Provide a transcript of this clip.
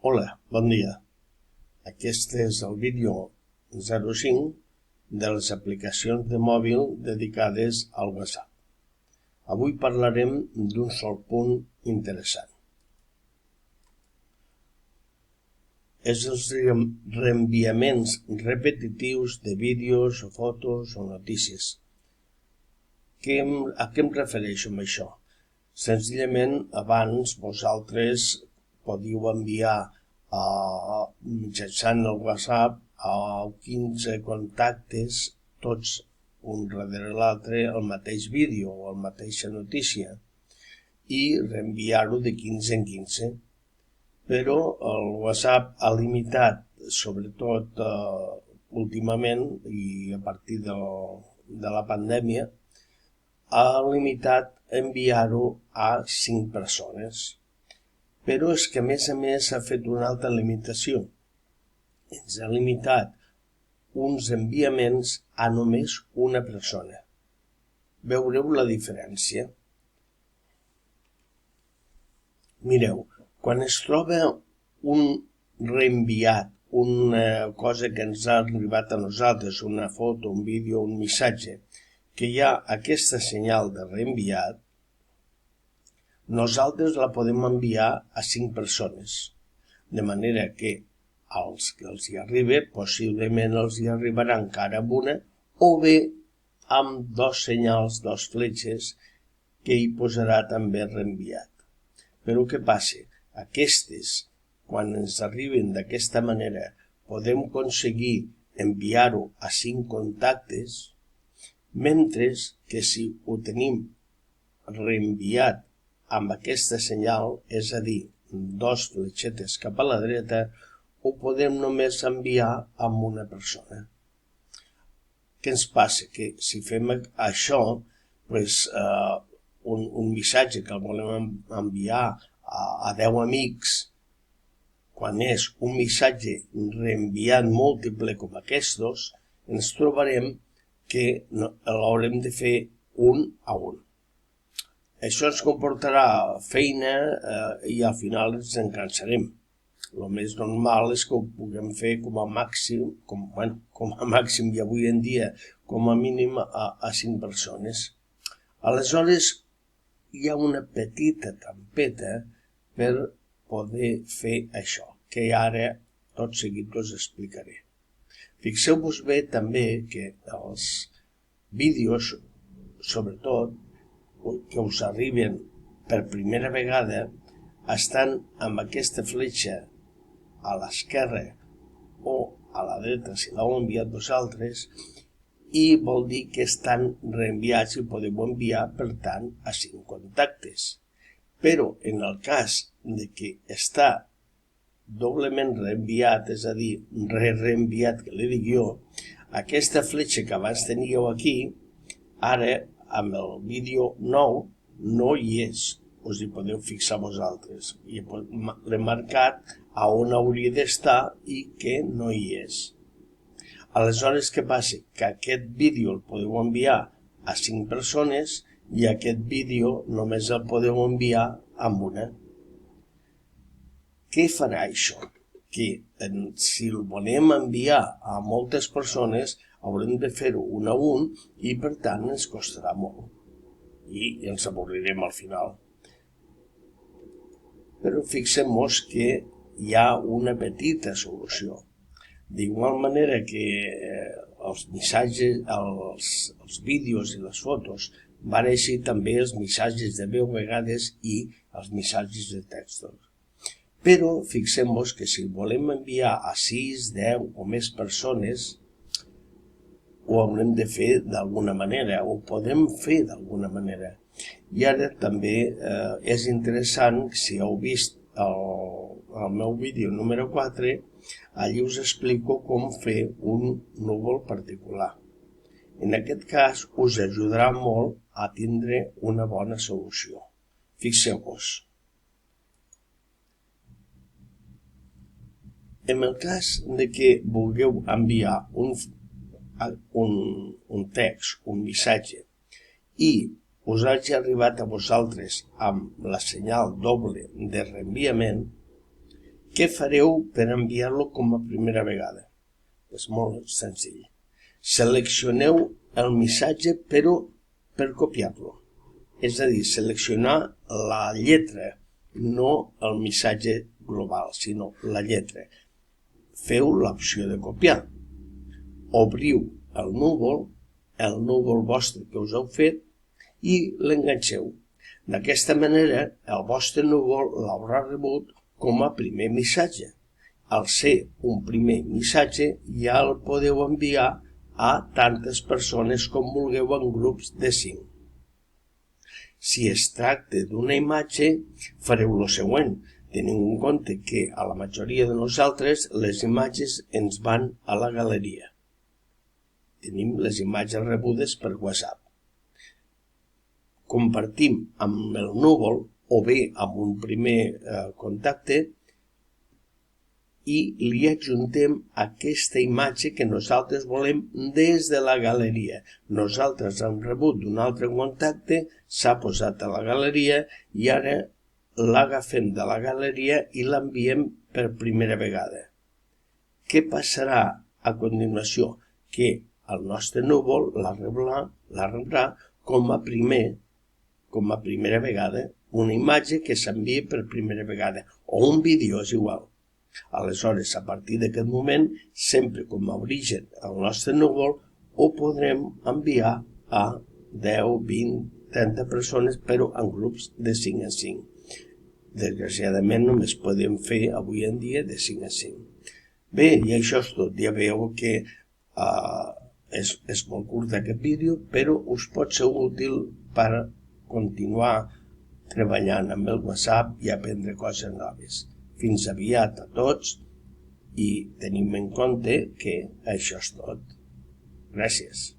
Hola, bon dia. Aquest és el vídeo 05 de les aplicacions de mòbil dedicades al WhatsApp. Avui parlarem d'un sol punt interessant. És els reenviaments repetitius de vídeos o fotos o notícies. A què em refereixo amb això? Senzillament, abans vosaltres podíeu enviar mitjançant el WhatsApp a 15 contactes, tots un darrere l'altre, el mateix vídeo o la mateixa notícia, i reenviar-ho de 15 en 15. Però el WhatsApp ha limitat, sobretot últimament i a partir de la pandèmia, ha limitat enviar-ho a 5 persones. Però és que, a més, ha fet una altra limitació. Ens ha limitat uns enviaments a només una persona. Veureu la diferència. Mireu, quan es troba un reenviat, una cosa que ens ha arribat a nosaltres, una foto, un vídeo, un missatge, que hi ha aquesta senyal de reenviat, nosaltres la podem enviar a 5 persones, de manera que als que els hi arriba, possiblement els hi arribarà encara amb una, o bé amb 2 senyals, 2 fletxes, que hi posarà també reenviat. Però què passa? Aquestes, quan ens arriben d'aquesta manera, podem aconseguir enviar-ho a 5 contactes, mentre que si ho tenim reenviat amb aquesta senyal, és a dir, 2 fletxetes cap a la dreta, ho podem només enviar amb una persona. Què ens passa? Que si fem això, un missatge que el volem enviar a 10 amics, quan és un missatge reenviat múltiple com aquests, ens trobarem que l'haurem de fer un a un. Això ens comportarà feina i al final ens en cansarem. El més normal és que ho puguem fer com a màxim i avui en dia com a mínim a 5 persones. Aleshores, hi ha una petita trampeta per poder fer això, que ara tot seguit us explicaré. Fixeu-vos bé també que els vídeos, sobretot, que us arriben per primera vegada, estan amb aquesta fletxa a l'esquerra o a la dreta si l'heu enviat vosaltres, i vol dir que estan reenviats i podeu enviar, per tant, a 5 contactes. Però en el cas de que està doblement reenviat, és a dir, reenviat, que li dic jo, aquesta fletxa que abans teníeu aquí, ara, amb el vídeo nou, no hi és. Us hi podeu fixar vosaltres. L'he marcat a on hauria d'estar i que no hi és. Aleshores, què passa? Que aquest vídeo el podeu enviar a 5 persones i aquest vídeo només el podeu enviar amb una. Què farà això? Que si el volem enviar a moltes persones haurem de fer-ho un a un i per tant ens costarà molt i ens avorrirem al final. Però fixem-nos que hi ha una petita solució. D'igual manera que els missatges, els vídeos i les fotos van així també els missatges de veu vegades i els missatges de textos. Però fixem-nos que si volem enviar a 6, 10 o més persones, ho haurem de fer d'alguna manera, ho podem fer d'alguna manera. I ara també és interessant, si heu vist el meu vídeo número 4, allí us explico com fer un núvol particular. En aquest cas us ajudarà molt a tindre una bona solució. Fixeu-vos. En el cas de que vulgueu enviar un text, un missatge, i us hagi arribat a vosaltres amb la senyal doble de reenviament, Què fareu per enviar-lo com a primera vegada? És molt senzill. Seleccioneu el missatge, però per copiar-lo. És a dir, seleccionar la lletra, no el missatge global, sinó la lletra. Feu l'opció de copiar. Obriu el núvol vostre que us heu fet, i l'enganxeu. D'aquesta manera, el vostre núvol l'haurà rebut com a primer missatge. Al ser un primer missatge, ja el podeu enviar a tantes persones com vulgueu en grups de 5. Si es tracta d'una imatge, fareu el següent. Teniu en compte que a la majoria de nosaltres les imatges ens van a la galeria. Tenim les imatges rebudes per WhatsApp. Compartim amb el núvol o bé amb un primer contacte i li adjuntem aquesta imatge que nosaltres volem des de la galeria. Nosaltres hem rebut d'un altre contacte, s'ha posat a la galeria i ara l'agafem de la galeria i l'enviem per primera vegada. Què passarà a continuació? Que el nostre núvol la rebrà com a primera vegada, una imatge que s'envia per primera vegada, o un vídeo, és igual. Aleshores, a partir d'aquest moment, sempre com a origen el nostre núvol, ho podrem enviar a 10, 20, 30 persones, però en grups de 5 en 5. Desgraciadament només podem fer avui en dia de 5 en 5. Bé, i això és tot. Ja veieu que és molt curt aquest vídeo, però us pot ser útil per continuar treballant amb el WhatsApp i aprendre coses noves. Fins aviat a tots i tenim en compte que això és tot. Gràcies.